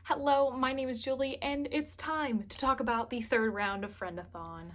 Hello, my name is Julie, and it's time to talk about the third round of Friendathon.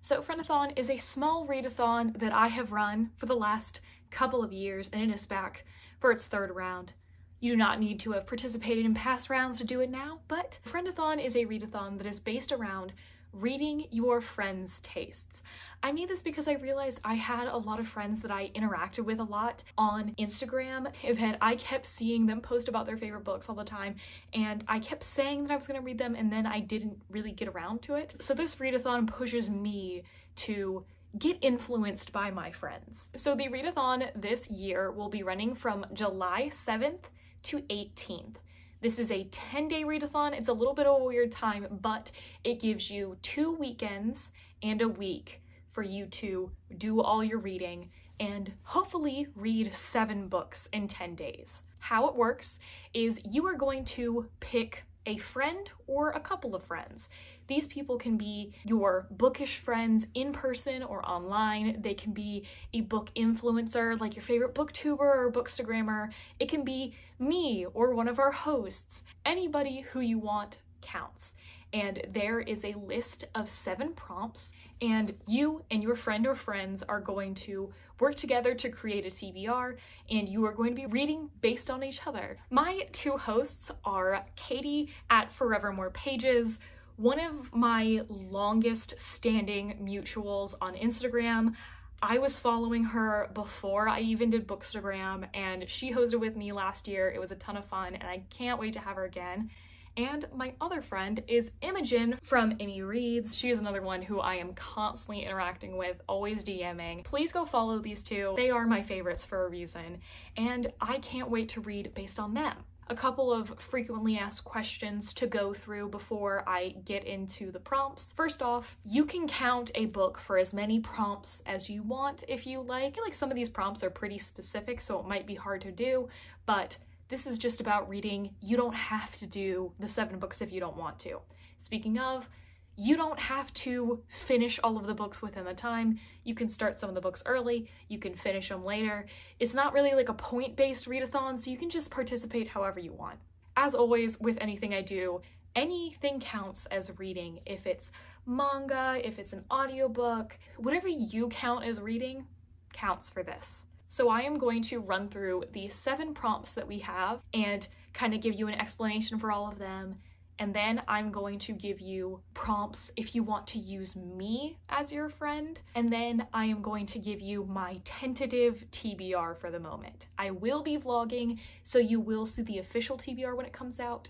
So Friendathon is a small readathon that I have run for the last couple of years, and it is back for its third round. You do not need to have participated in past rounds to do it now, but Friendathon is a readathon that is based around reading your friends' tastes. I made this because I realized I had a lot of friends that I interacted with a lot on Instagram, that I kept seeing them post about their favorite books all the time, and I kept saying that I was going to read them, and then I didn't really get around to it. So this readathon pushes me to get influenced by my friends. So the readathon this year will be running from July 7th to 18th. This is a 10-day readathon. It's a little bit of a weird time, but it gives you 2 weekends and a week for you to do all your reading and hopefully read 7 books in 10 days. How it works is you are going to pick a friend or a couple of friends. These people can be your bookish friends in person or online. They can be a book influencer like your favorite booktuber or bookstagrammer. It can be me or one of our hosts. Anybody who you want counts. And there is a list of 7 prompts, and you and your friend or friends are going to work together to create a TBR, and you are going to be reading based on each other. My 2 hosts are Katie at Forevermore Pages, one of my longest standing mutuals on Instagram. I was following her before I even did Bookstagram, and she hosted with me last year. It was a ton of fun, and I can't wait to have her again. And my other friend is Imogen from Imi Reads. She is another one who I am constantly interacting with, always DMing. Please go follow these 2. They are my favorites for a reason, and I can't wait to read based on them. A couple of frequently asked questions to go through before I get into the prompts. First off, you can count a book for as many prompts as you want if you like. Like, some of these prompts are pretty specific, so it might be hard to do, but this is just about reading. You don't have to do the 7 books if you don't want to. Speaking of, you don't have to finish all of the books within the time. You can start some of the books early, you can finish them later. It's not really like a point-based readathon, so you can just participate however you want. As always, with anything I do, anything counts as reading. If it's manga, if it's an audiobook, whatever you count as reading counts for this. So I am going to run through the 7 prompts that we have and kind of give you an explanation for all of them. And then I'm going to give you prompts if you want to use me as your friend. And then I am going to give you my tentative TBR for the moment. I will be vlogging, so you will see the official TBR when it comes out,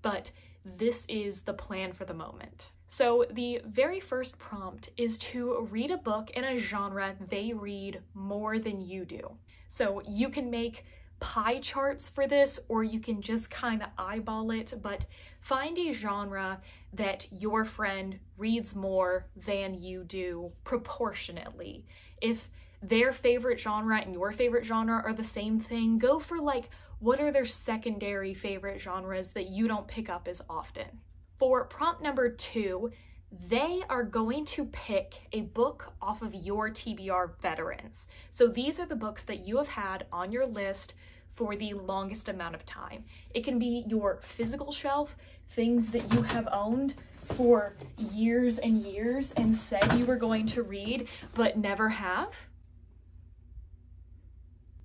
but this is the plan for the moment. So the very first prompt is to read a book in a genre they read more than you do. So you can make pie charts for this, or you can just kind of eyeball it, but find a genre that your friend reads more than you do proportionately. If their favorite genre and your favorite genre are the same thing, go for like, what are their secondary favorite genres that you don't pick up as often? For prompt number 2, they are going to pick a book off of your TBR veterans. So these are the books that you have had on your list for the longest amount of time. It can be your physical shelf, things that you have owned for years and years and said you were going to read but never have.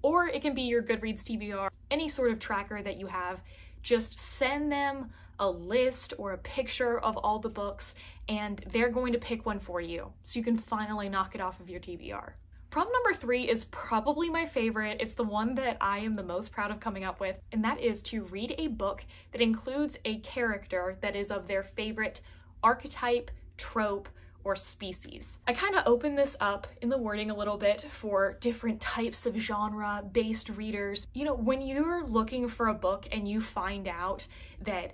Or it can be your Goodreads TBR, any sort of tracker that you have. Just send them a list or a picture of all the books, and they're going to pick one for you, so you can finally knock it off of your TBR. Prompt number 3 is probably my favorite. It's the one that I am the most proud of coming up with, and that is to read a book that includes a character that is of their favorite archetype, trope, or species. I kind of open this up in the wording a little bit for different types of genre-based readers. You know, when you're looking for a book and you find out that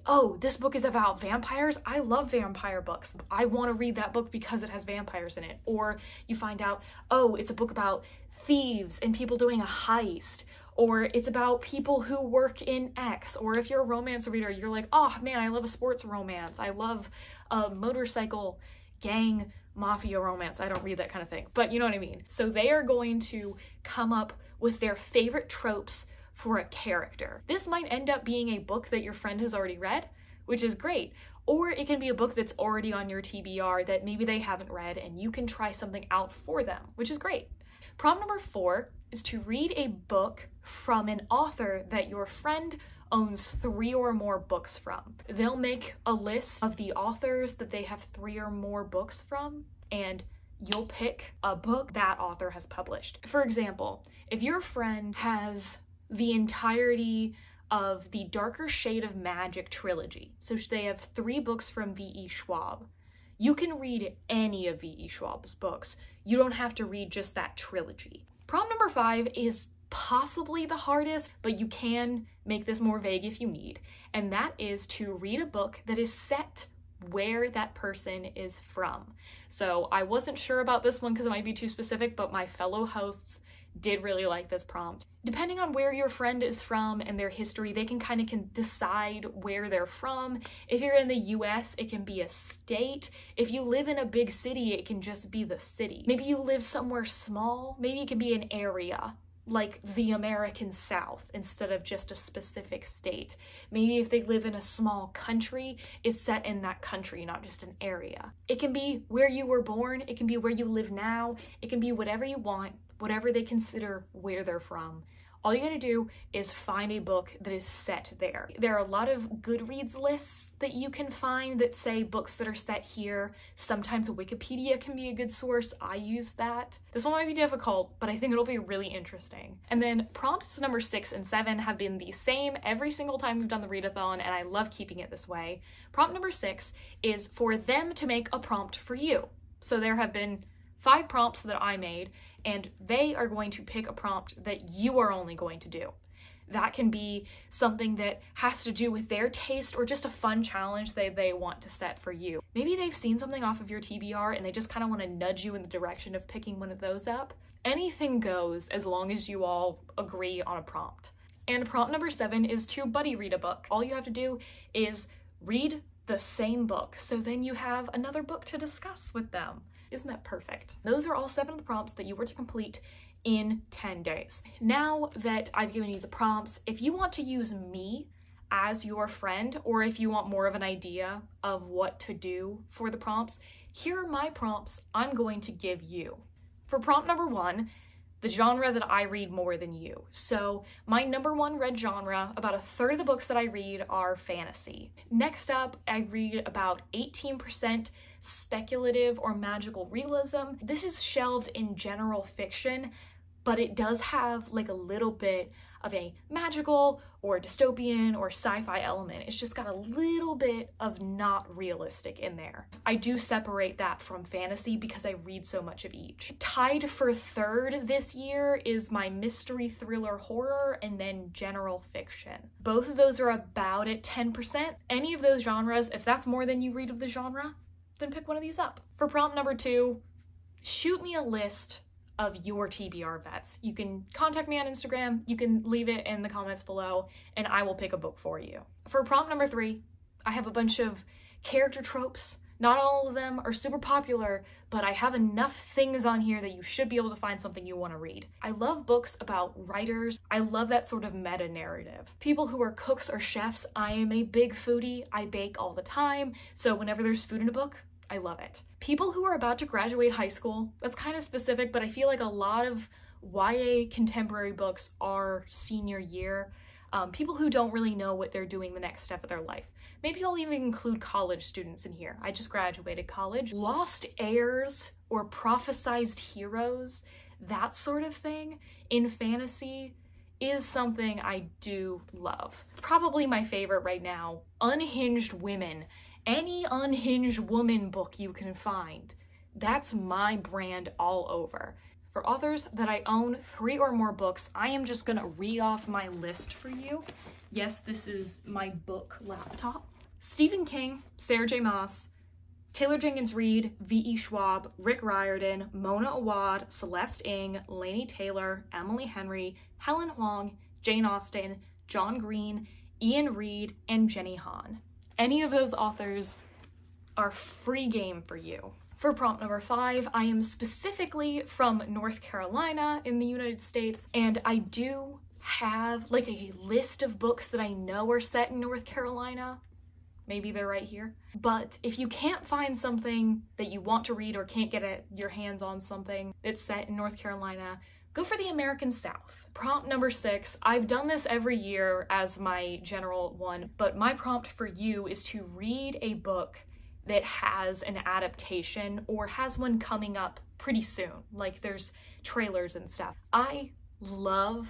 oh, this book is about vampires, I love vampire books, I want to read that book because it has vampires in it. Or you find out, oh, it's a book about thieves and people doing a heist, or it's about people who work in X. Or if you're a romance reader, you're like, oh man, I love a sports romance, I love a motorcycle gang mafia romance. I don't read that kind of thing, but you know what I mean. So they are going to come up with their favorite tropes for a character. This might end up being a book that your friend has already read, which is great. Or it can be a book that's already on your TBR that maybe they haven't read and you can try something out for them, which is great. Prompt number 4 is to read a book from an author that your friend owns 3 or more books from. They'll make a list of the authors that they have 3 or more books from, and you'll pick a book that author has published. For example, if your friend has the entirety of the Darker Shade of Magic trilogy, so they have 3 books from V.E. Schwab, you can read any of V.E. Schwab's books. You don't have to read just that trilogy. Prompt number 5 is possibly the hardest, but you can make this more vague if you need, and that is to read a book that is set where that person is from. So I wasn't sure about this one because it might be too specific, but my fellow hosts did really like this prompt. Depending on where your friend is from and their history, they can kind of decide where they're from. If you're in the US, it can be a state. If you live in a big city, it can just be the city. Maybe you live somewhere small. Maybe it can be an area, like the American South, instead of just a specific state. Maybe if they live in a small country, it's set in that country, not just an area. It can be where you were born, it can be where you live now, it can be whatever you want, whatever they consider where they're from. All you gotta do is find a book that is set there. There are a lot of Goodreads lists that you can find that say books that are set here. Sometimes Wikipedia can be a good source. I use that. This one might be difficult, but I think it'll be really interesting. And then prompts number 6 and 7 have been the same every single time we've done the readathon, and I love keeping it this way. Prompt number 6 is for them to make a prompt for you. So there have been 5 prompts that I made, and they are going to pick a prompt that you are only going to do. That can be something that has to do with their taste or just a fun challenge that they want to set for you. Maybe they've seen something off of your TBR and they just kind of want to nudge you in the direction of picking one of those up. Anything goes as long as you all agree on a prompt. And prompt number 7 is to buddy read a book. All you have to do is read the same book, so then you have another book to discuss with them. Isn't that perfect? Those are all 7 of the prompts that you were to complete in 10 days. Now that I've given you the prompts, if you want to use me as your friend, or if you want more of an idea of what to do for the prompts, here are my prompts I'm going to give you. For prompt number 1, the genre that I read more than you. So my number 1 read genre, about 1/3 of the books that I read are fantasy. Next up, I read about 18% speculative or magical realism. This is shelved in general fiction, but it does have like a little bit of a magical or dystopian or sci-fi element. It's just got a little bit of not realistic in there. I do separate that from fantasy because I read so much of each. Tied for 3rd this year is my mystery, thriller, horror, and then general fiction. Both of those are about at 10%. Any of those genres, if that's more than you read of the genre, then pick one of these up. For prompt number 2, shoot me a list of your TBR vets. You can contact me on Instagram, you can leave it in the comments below, and I will pick a book for you. For prompt number 3, I have a bunch of character tropes. Not all of them are super popular, but I have enough things on here that you should be able to find something you want to read. I love books about writers. I love that sort of meta narrative. People who are cooks or chefs, I am a big foodie. I bake all the time, so whenever there's food in a book, I love it. People who are about to graduate high school, that's kind of specific, but I feel like a lot of YA contemporary books are senior year. People who don't really know what they're doing the next step of their life. Maybe I'll even include college students in here. I just graduated college. Lost heirs or prophesized heroes, that sort of thing in fantasy is something I do love. Probably my favorite right now, Unhinged Women. Any unhinged woman book you can find. That's my brand all over. For authors that I own 3 or more books, I am just gonna read off my list for you. Yes, this is my book laptop. Stephen King, Sarah J. Maas, Taylor Jenkins Reid, V.E. Schwab, Rick Riordan, Mona Awad, Celeste Ng, Laini Taylor, Emily Henry, Helen Huang, Jane Austen, John Green, Ian Reid, and Jenny Han. Any of those authors are free game for you. For prompt number 5, I am specifically from North Carolina in the United States, and I do have like a list of books that I know are set in North Carolina, maybe they're right here. But if you can't find something that you want to read or can't get your hands on something that's set in North Carolina, go for the American South. Prompt number 6, I've done this every year as my general one, but my prompt for you is to read a book that has an adaptation or has one coming up pretty soon. Like there's trailers and stuff. I love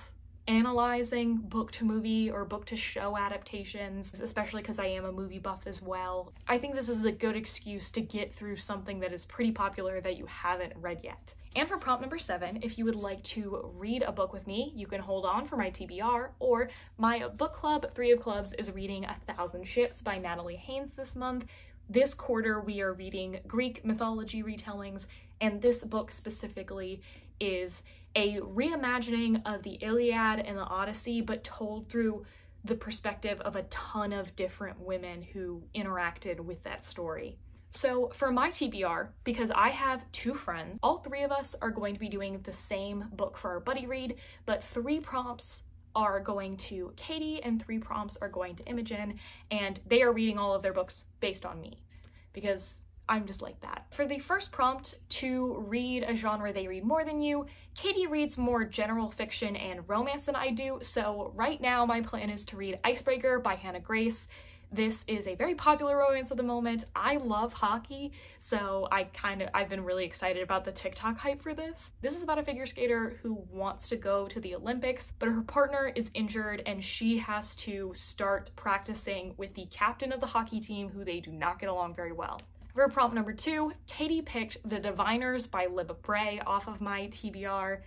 analyzing book to movie or book to show adaptations, especially because I am a movie buff as well. I think this is a good excuse to get through something that is pretty popular that you haven't read yet. And for prompt number 7, if you would like to read a book with me, you can hold on for my TBR, or my book club, 3 of Clubs, is reading 1,000 Ships by Natalie Haynes this month. This quarter we are reading Greek mythology retellings, and this book specifically is a reimagining of the Iliad and the Odyssey, but told through the perspective of a ton of different women who interacted with that story. So for my TBR, because I have 2 friends, all 3 of us are going to be doing the same book for our buddy read, but 3 prompts are going to Katie and 3 prompts are going to Imogen, and they are reading all of their books based on me, because I'm just like that. For the first prompt, to read a genre they read more than you, Katie reads more general fiction and romance than I do, so right now my plan is to read Icebreaker by Hannah Grace. This is a very popular romance at the moment. I love hockey, so I've been really excited about the TikTok hype for this. This is about a figure skater who wants to go to the Olympics, but her partner is injured and she has to start practicing with the captain of the hockey team, who they do not get along very well. For prompt number 2, Katie picked The Diviners by Libba Bray off of my TBR.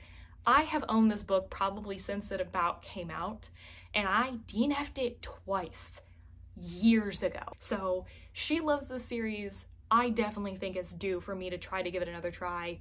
I have owned this book probably since it about came out, and I DNF'd it twice years ago. So she loves this series. I definitely think it's due for me to try to give it another try.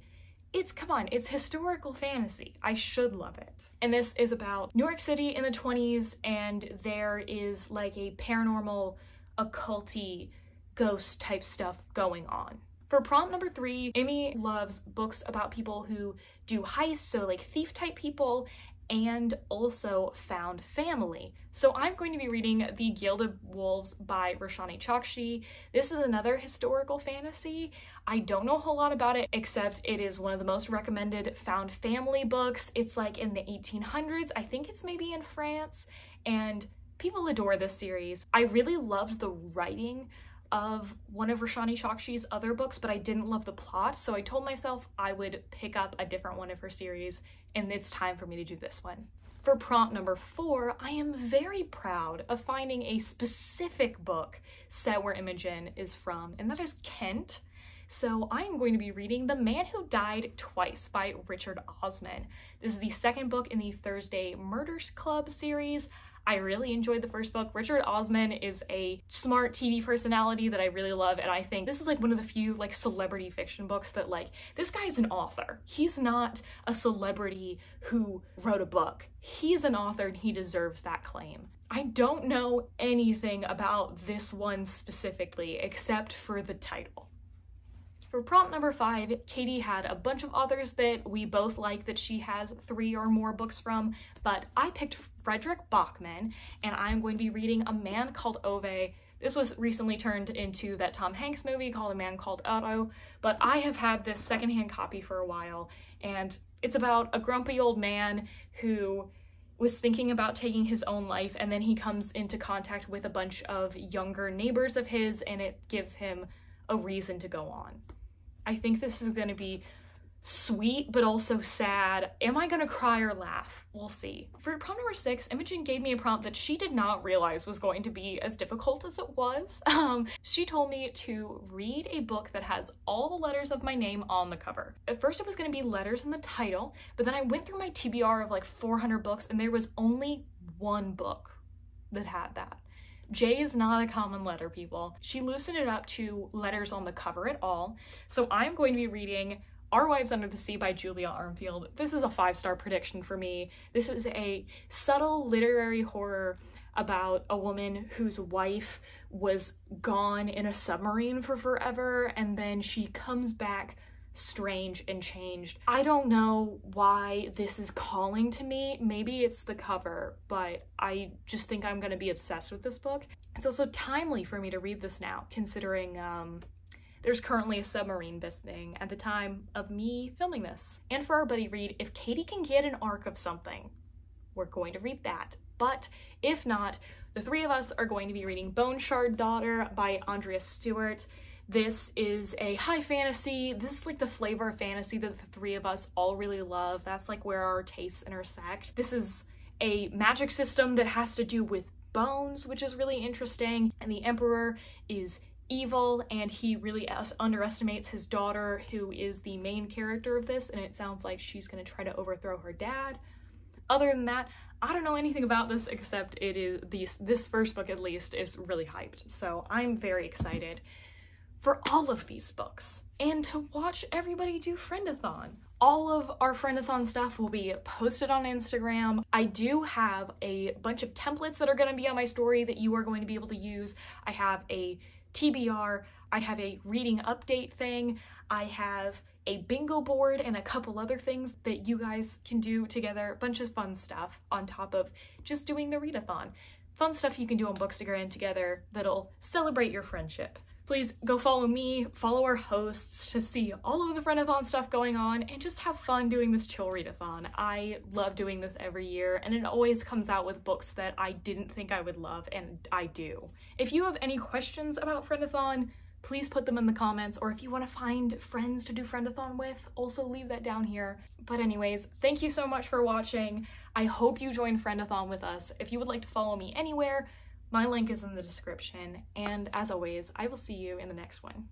Come on, it's historical fantasy. I should love it. And this is about New York City in the 20s, and there is like a paranormal, occulty, ghost type stuff going on. For prompt number 3, Amy loves books about people who do heists, so like thief type people, and also found family. So I'm going to be reading The Gilded Wolves by Roshani Chokshi. This is another historical fantasy. I don't know a whole lot about it, except it is one of the most recommended found family books. It's like in the 1800s. I think it's maybe in France, and people adore this series. I really loved the writing of one of Roshani Chokshi's other books, but I didn't love the plot, so I told myself I would pick up a different one of her series, and it's time for me to do this one. For prompt number 4, I am very proud of finding a specific book set where Imogen is from, and that is Kent. So I'm going to be reading The Man Who Died Twice by Richard Osman. This is the 2nd book in the Thursday Murders Club series. I really enjoyed the first book. Richard Osman is a smart TV personality that I really love, and I think this is like one of the few like celebrity fiction books that like, this guy's an author. He's not a celebrity who wrote a book. He's an author and he deserves that claim. I don't know anything about this one specifically except for the title. For prompt number 5, Katie had a bunch of authors that we both like that she has 3 or more books from, but I picked Frederick Bachman, and I'm going to be reading A Man Called Ove. This was recently turned into that Tom Hanks movie called A Man Called Otto, but I have had this secondhand copy for a while, and it's about a grumpy old man who was thinking about taking his own life, and then he comes into contact with a bunch of younger neighbors of his, and it gives him a reason to go on. I think this is going to be sweet, but also sad. Am I going to cry or laugh? We'll see. For prompt number 6, Imogen gave me a prompt that she did not realize was going to be as difficult as it was. She told me to read a book that has all the letters of my name on the cover. At first it was going to be letters in the title, but then I went through my TBR of like 400 books, and there was only one book that had that. J is not a common letter, people. She loosened it up to letters on the cover at all. So I'm going to be reading Our Wives Under the Sea by Julia Armfield. This is a 5-star prediction for me. This is a subtle literary horror about a woman whose wife was gone in a submarine for forever, and then she comes back strange and changed. I don't know why this is calling to me. Maybe it's the cover, but I just think I'm gonna be obsessed with this book. It's also timely for me to read this now, considering there's currently a submarine missing at the time of me filming this. And for our buddy read, if Katie can get an arc of something, we're going to read that. But if not, the three of us are going to be reading Bone Shard Daughter by Andrea Stewart. This is a high fantasy. This is like the flavor of fantasy that the three of us all really love. That's like where our tastes intersect. This is a magic system that has to do with bones, which is really interesting. And the Emperor is evil, and he really underestimates his daughter, who is the main character of this, and it sounds like she's gonna try to overthrow her dad. Other than that, I don't know anything about this except it is this first book at least is really hyped. So I'm very excited for all of these books and to watch everybody do Friendathon. All of our Friendathon stuff will be posted on Instagram. I do have a bunch of templates that are going to be on my story that you are going to be able to use. I have a TBR, I have a reading update thing, I have a bingo board and a couple other things that you guys can do together. A bunch of fun stuff on top of just doing the readathon. Fun stuff you can do on Bookstagram together that'll celebrate your friendship. Please go follow me, follow our hosts to see all of the Friendathon stuff going on, and just have fun doing this chill readathon. I love doing this every year, and it always comes out with books that I didn't think I would love, and I do. If you have any questions about Friendathon, please put them in the comments, or if you want to find friends to do Friendathon with, also leave that down here. But anyways, thank you so much for watching. I hope you join Friendathon with us. If you would like to follow me anywhere, my link is in the description, and as always, I will see you in the next one.